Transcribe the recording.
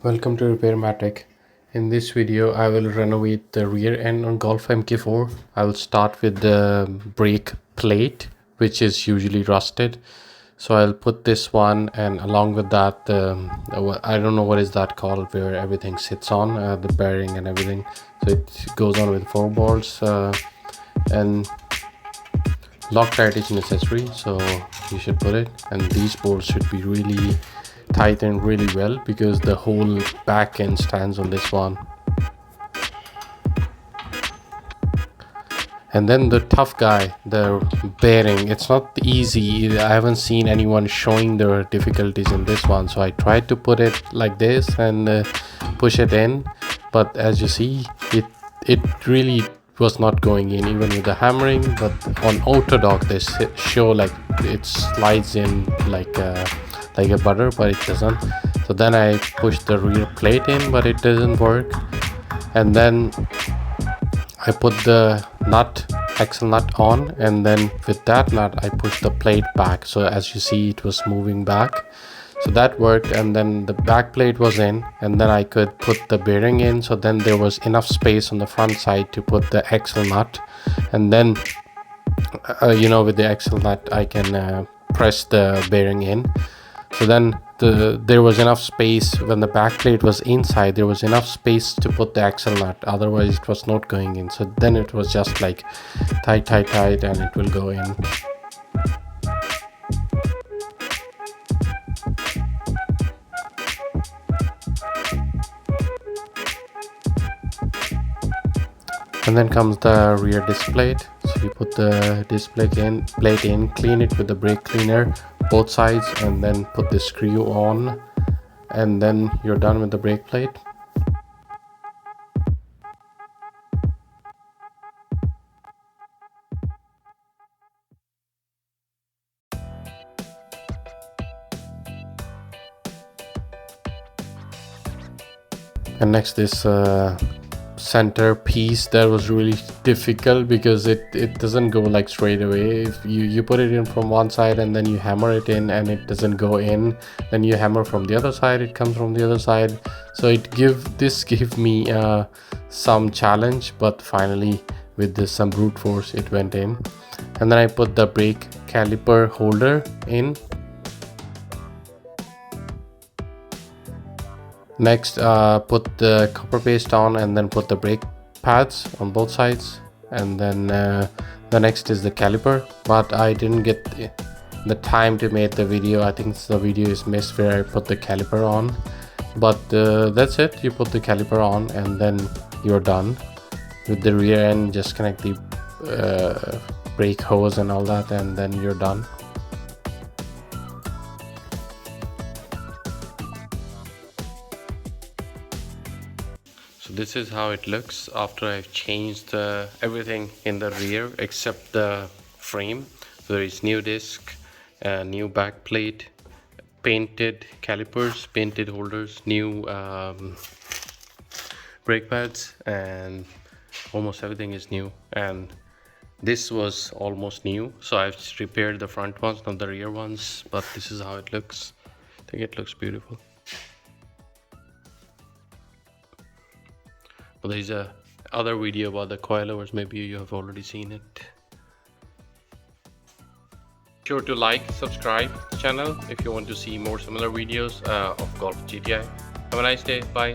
Welcome to Repairmatic. In this video I will renovate the rear end on Golf Mk4. I will start with the brake plate, which is usually rusted. So I'll put this one, and along with that I don't know what is that called, where everything sits on, the bearing and everything. So it goes on with 4 bolts, and Loctite is necessary, so you should put it. And these bolts should be really tightened really well because the whole back end stands on this one. And then the tough guy, the bearing, it's not easy. I haven't seen anyone showing the difficulties in this one, so I tried to put it like this and push it in, but as you see, it really was not going in even with the hammering. But on Autodoc they show like it slides in like a butter, but it doesn't. So then I pushed the rear plate in, but it doesn't work. And then I put the axle nut on, and then with that nut I pushed the plate back. So as you see, it was moving back, so that worked. And then the back plate was in, and then I could put the bearing in. So then there was enough space on the front side to put the axle nut, and then with the axle nut I can press the bearing in. So then there was enough space. When the back plate was inside, there was enough space to put the axle nut, otherwise it was not going in. So then it was just like tight, and it will go in. And then comes the rear disc plate. So you put the disc plate in, clean it with the brake cleaner both sides, and then put the screw on, and then you're done with the brake plate. And next is center piece. That was really difficult because it doesn't go like straight away. If you put it in from one side and then you hammer it in and it doesn't go in, then you hammer from the other side, it comes from the other side. So this gave me some challenge, but finally with some brute force it went in. And then I put the brake caliper holder in. Next, put the copper paste on, and then put the brake pads on both sides. And then the next is the caliper, but I didn't get the time to make the video. I think the video is missed where I put the caliper on, but that's it. You put the caliper on and then you're done with the rear end. Just connect the brake hose and all that, and then you're done. So this is how it looks after I've changed everything in the rear except the frame. So there is new disc, new back plate, painted calipers, painted holders, new brake pads, and almost everything is new. And this was almost new, so I've repaired the front ones, not the rear ones, but this is how it looks. I think it looks beautiful. Well, there's a other video about the coilovers, maybe you have already seen it. Be sure to like, subscribe the channel if you want to see more similar videos of Golf GTI. Have a nice day, bye.